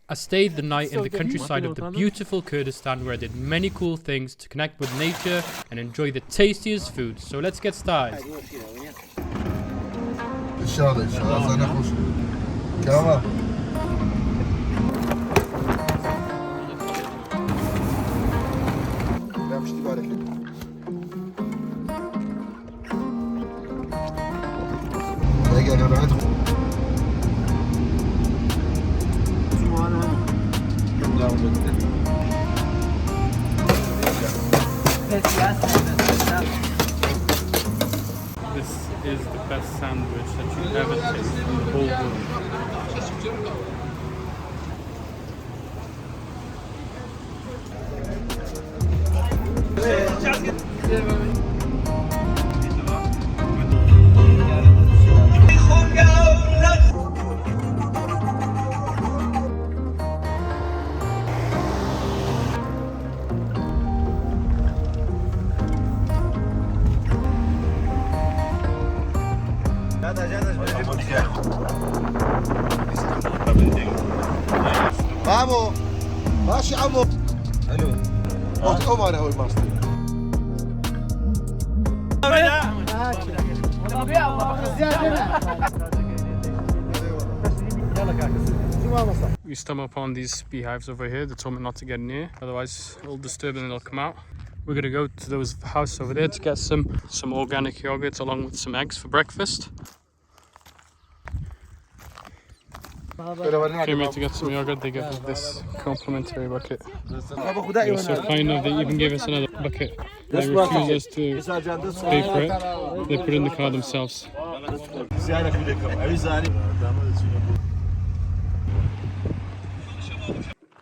I stayed the night in the countryside of the beautiful Kurdistan, where I did many cool things to connect with nature and enjoy the tastiest food. So let's get started. This is the best sandwich that you ever tasted in the whole world. عمو ماشي عمو حلو عمر هو الماستر We stumble upon these beehives over here. They told me not to get near, otherwise it'll disturb and they'll come out. We're gonna go to those houses over there to get some organic yogurt along with some eggs for breakfast. Came here to get some yogurt. They gave us this complimentary bucket. They were so kind of, they even gave us another bucket. They refused us to pay for it. They put it in the car themselves.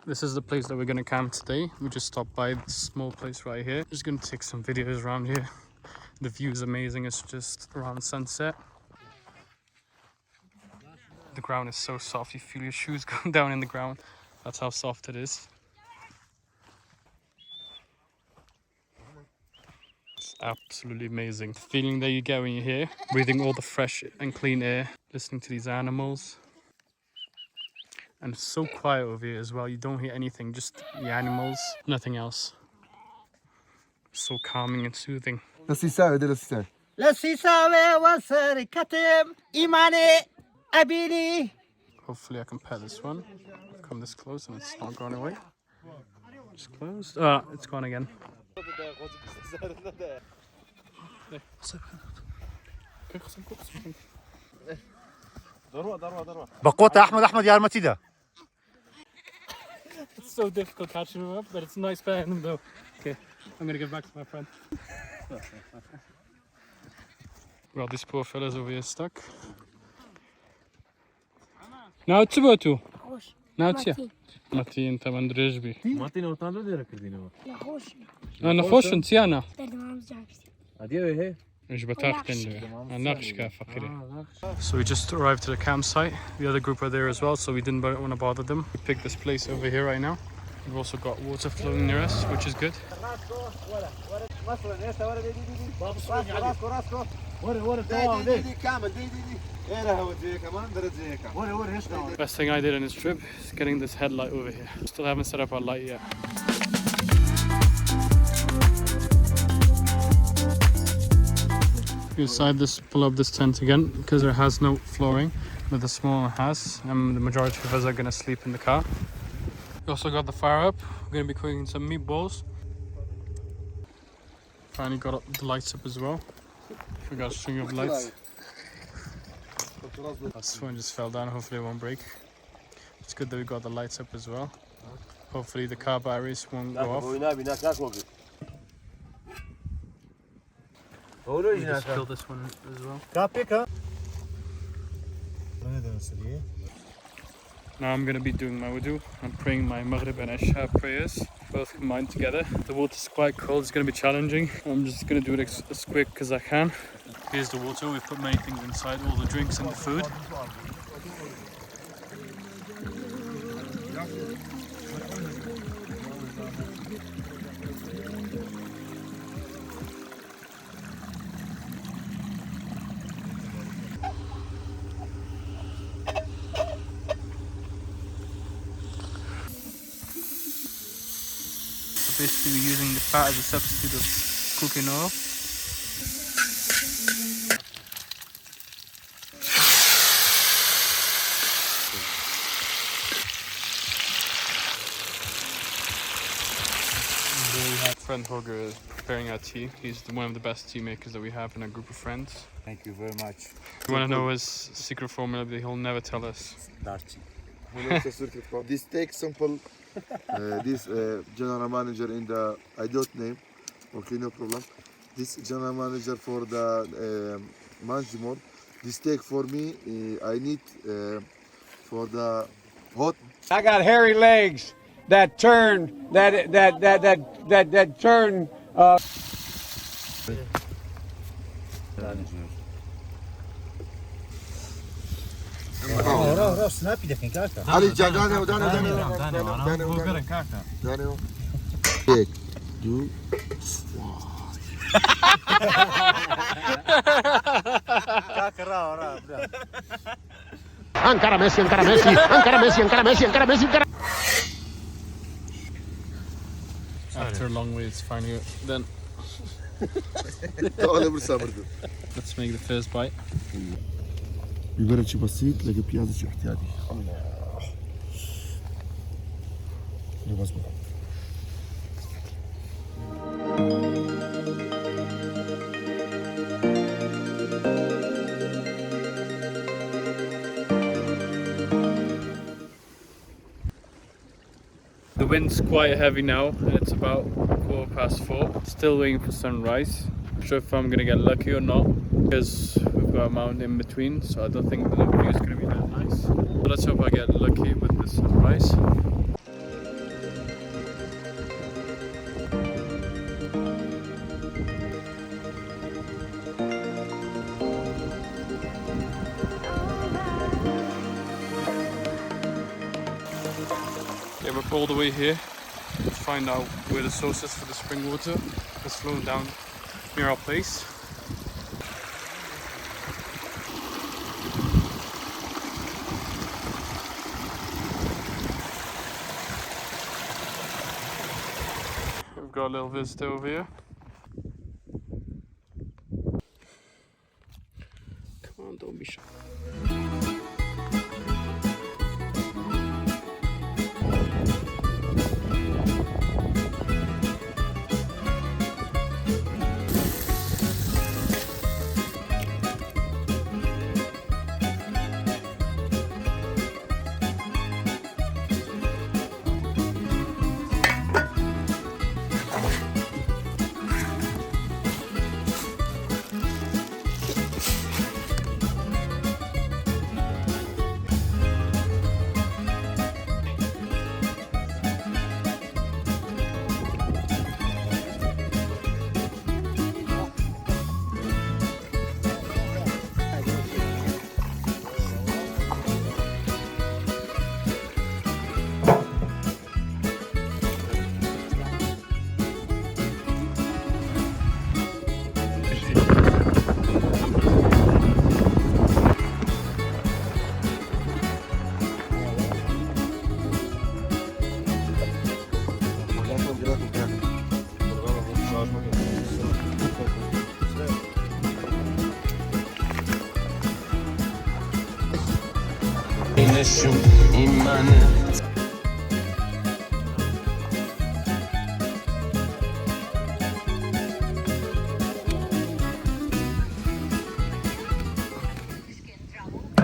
This is the place that we're going to camp today. We just stopped by this small place right here. Just going to take some videos around here. The view is amazing. It's just around sunset. The ground is so soft, you feel your shoes going down in the ground. That's how soft it is. It's absolutely amazing. The feeling that you get when you're here, breathing all the fresh and clean air, listening to these animals. And it's so quiet over here as well. You don't hear anything, just the animals, nothing else. So calming and soothing. Hopefully I can pet this one. Come this close and it's not going away. It's closed. Ah, it's gone again. It's so difficult catching them up, but it's nice petting them though. Okay, I'm gonna get back to my friend. Well, this poor fella's over here stuck. Now it's about to. Now it's here. Mati, انت ما ندريش بي. ماتي نوتان لو ديرك كردينو. أنا خوش نسيانا. So we just arrived to the campsite. The other group are there as well, so we didn't want to bother them. We picked this place over here right now. We've also got water flowing near us, which is good. Best thing I did on this trip is getting this headlight over here. Still haven't set up our light yet. We decided to pull up this tent again because it has no flooring, but the small one has, and the majority of us are going to sleep in the car. We also got the fire up. We're going to be cooking some meatballs. Finally got the lights up as well. Forgot to string up lights. This one just fell down, hopefully it won't break. It's good that we got the lights up as well. Hopefully the car batteries won't go off. We just killed this one as well. Now I'm going to be doing my wudu. I'm praying my Maghrib and Isha prayers, both combined together. The water's quite cold, it's going to be challenging. I'm just going to do it as quick as I can. Here's the water, we've put many things inside, all the drinks and the food. basically we're using the fat as a substitute of cooking oil. Friend Holger is preparing our tea. He's one of the best tea makers that we have in our group of friends. Thank you very much. If you want to know his secret formula, but he'll never tell us. Darchi. This take simple. This general manager in the I don't name. Okay, no problem. This general manager for the management. This take for me. I need for the hot. I got hairy legs that turn that turn. Snappy de kaka. Ali Dano. Take, do. Ankara Messi. After a long wait, it's finally done. Let's make the first bite. بيبرد شي بسيط تلاقي بياز شي احتياطي الله اللي مظبوط. The wind's quite heavy now and it's about 4:15. Still waiting for sunrise. Not sure if I'm gonna get lucky or not because we've got a mountain in between, so I don't think the view is gonna be that nice. But let's hope I get lucky with the sunrise. Okay, we're all the way here to find out where the source is for the spring water that's flowing down near our place. We've got a little visitor over here. Come on, don't be shy. Güneşim imanı